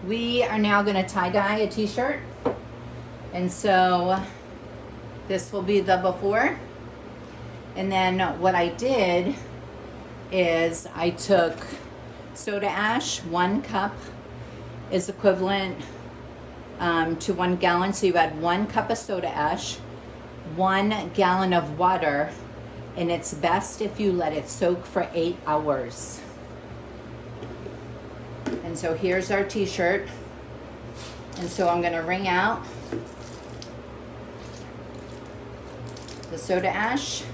We are now going to tie-dye a t-shirt. And so this will be the before. And then what I did is I took soda ash. 1 cup is equivalent to 1 gallon. So you add 1 cup of soda ash, 1 gallon of water, and it's best if you let it soak for 8 hours. And so here's our t-shirt. And so I'm going to wring out the soda ash.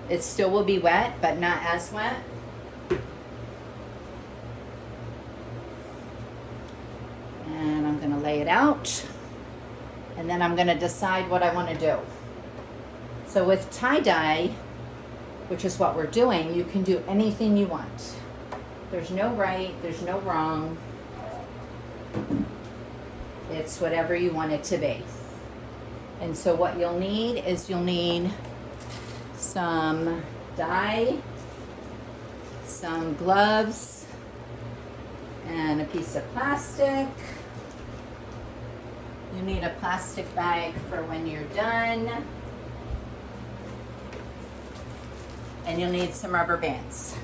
It still will be wet, but not as wet. And I'm going to lay it out. And then I'm going to decide what I want to do. So with tie-dye, which is what we're doing, you can do anything you want. There's no right, there's no wrong. It's whatever you want it to be. And so what you'll need is you'll need some dye, some gloves, and a piece of plastic. You need a plastic bag for when you're done. And you'll need some rubber bands.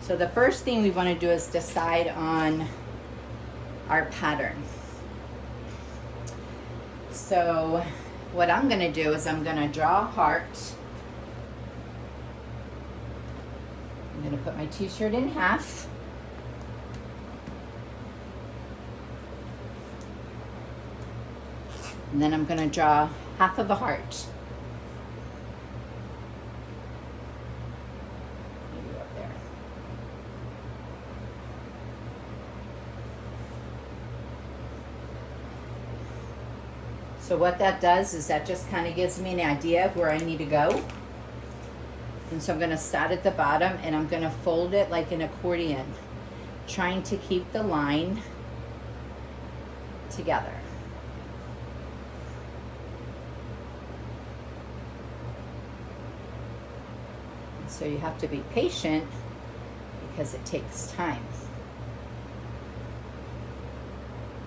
So the first thing we want to do is decide on our pattern. So what I'm going to do is I'm going to draw a heart. I'm going to put my t-shirt in half. And then I'm going to draw half of a heart. Maybe up there. So what that does is that just kind of gives me an idea of where I need to go. And so I'm going to start at the bottom and I'm going to fold it like an accordion, trying to keep the line together. And so you have to be patient because it takes time.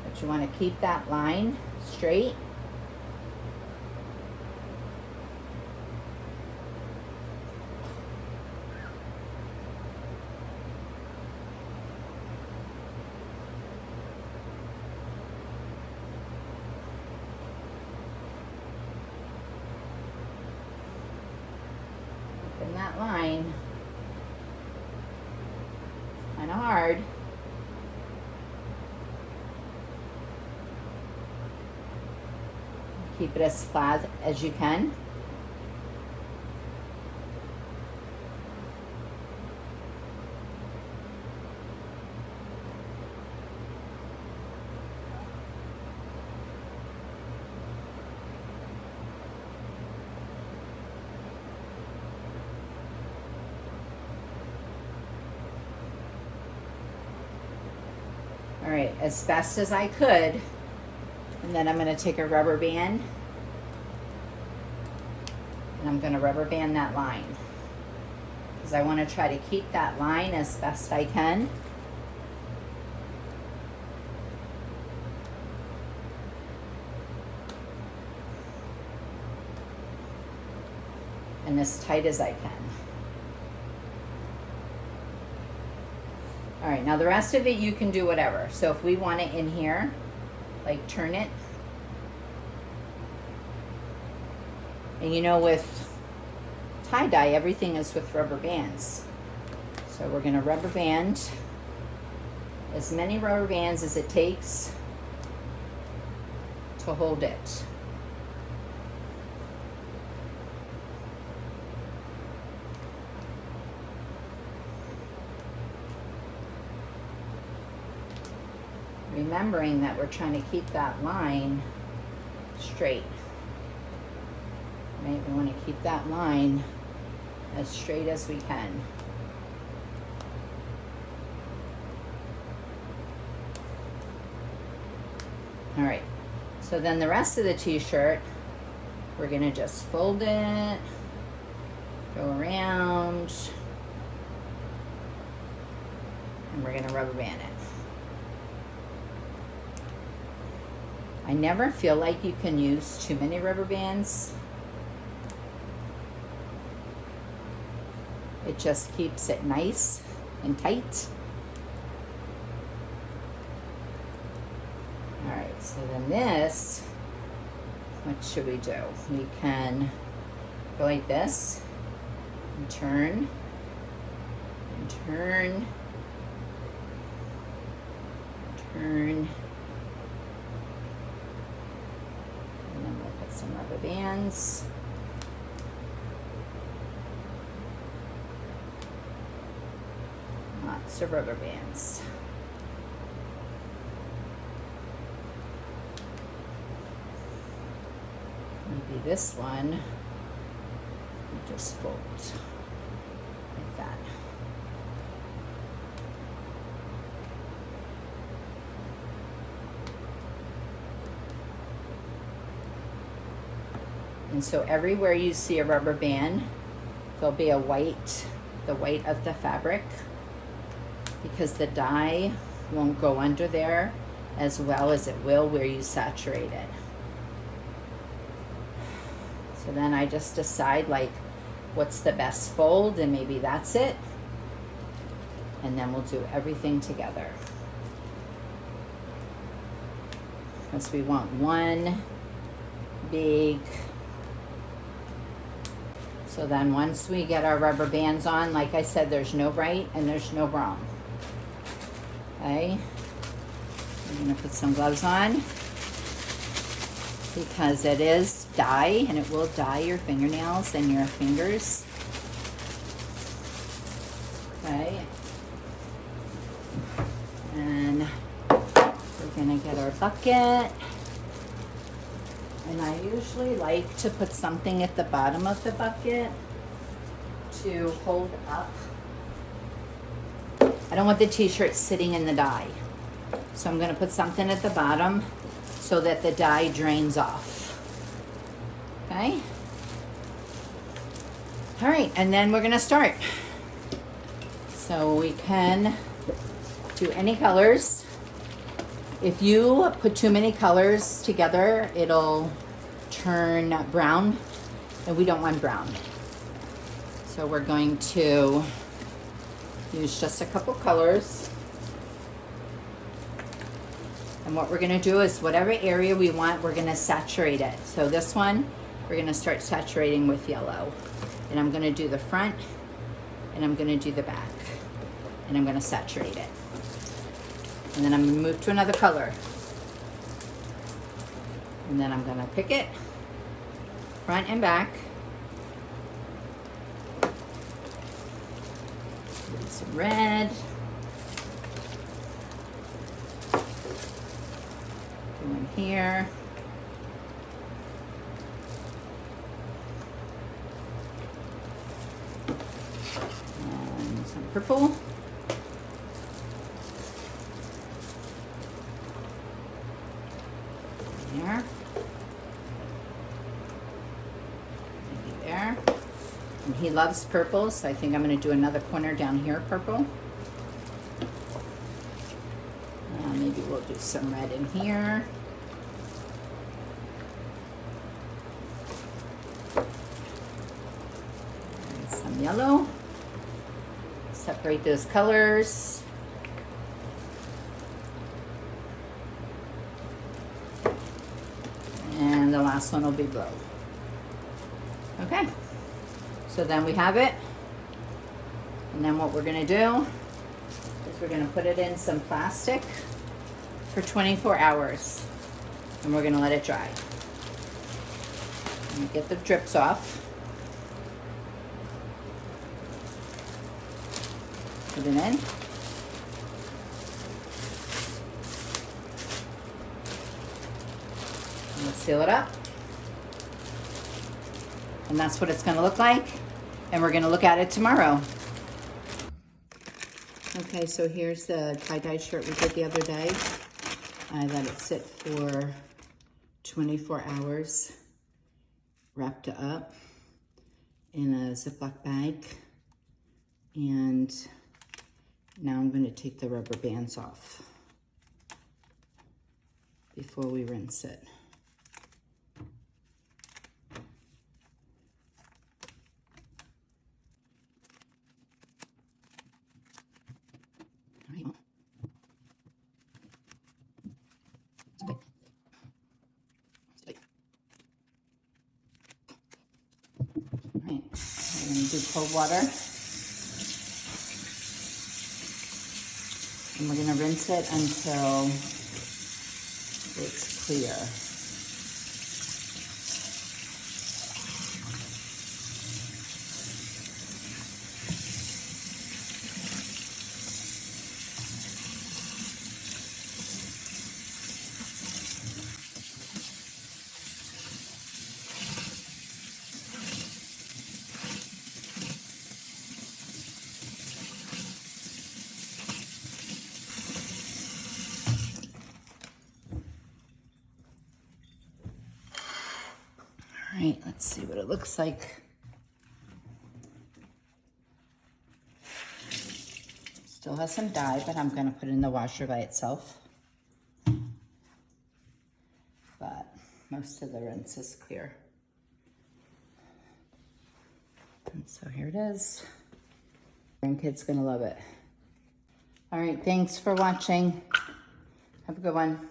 But you want to keep that line straight. In that line, kind of hard. Keep it as flat as you can. All right, as best as I could. And then I'm going to take a rubber band and I'm going to rubber band that line because I want to try to keep that line as best I can. And as tight as I can. All right, now the rest of it you can do whatever. So if we want it in here, like turn it. And you know, with tie-dye, everything is with rubber bands. So we're gonna rubber band as many rubber bands as it takes to hold it. Remembering that we're trying to keep that line straight. Right? We want to keep that line as straight as we can. All right, so then the rest of the t-shirt, we're gonna just fold it, go around, we're gonna rubber band it. I never feel like you can use too many rubber bands. It just keeps it nice and tight. All right, so then this, what should we do? We can go like this and turn and turn, turn. And then we'll put some rubber bands. Lots of rubber bands. Maybe this one, we just fold like that. And so everywhere you see a rubber band, there'll be a white, the white of the fabric, because the dye won't go under there as well as it will where you saturate it. So then I just decide like what's the best fold, and maybe that's it. And then we'll do everything together. Because we want one big. So then once we get our rubber bands on, like I said, there's no bright and there's no brown. Okay, I'm gonna put some gloves on because it is dye and it will dye your fingernails and your fingers. Okay, and we're gonna get our bucket. And I usually like to put something at the bottom of the bucket to hold up. I don't want the t-shirt sitting in the dye. So I'm gonna put something at the bottom so that the dye drains off. Okay? All right, and then we're gonna start. So we can do any colors. If you put too many colors together, it'll turn brown, and we don't want brown. So we're going to use just a couple colors. And what we're gonna do is whatever area we want, we're gonna saturate it. So this one, we're gonna start saturating with yellow. And I'm gonna do the front, and I'm gonna do the back. And I'm gonna saturate it. And then I'm gonna move to another color. And then I'm gonna pick it, front and back. Some red. Going here. And some purple. There. Maybe there. And he loves purple, so I think I'm going to do another corner down here, purple. Maybe we'll do some red in here. And some yellow. Separate those colors. And the last one will be blue. Okay, so then we have it. And then what we're gonna do is we're gonna put it in some plastic for 24 hours. And we're gonna let it dry. And get the drips off. Put it in. Let's seal it up. And that's what it's gonna look like. And we're gonna look at it tomorrow. Okay, so here's the tie-dye shirt we did the other day. I let it sit for 24 hours, wrapped it up in a Ziploc bag, and Now I'm going to take the rubber bands off before we rinse it. All right. All right, I'm going to do cold water. And we're going to rinse it until it's clear. All right, let's see what it looks like. Still has some dye, but I'm gonna put it in the washer by itself. But most of the rinse is clear. And so here it is. Grandkid's gonna love it. All right, thanks for watching. Have a good one.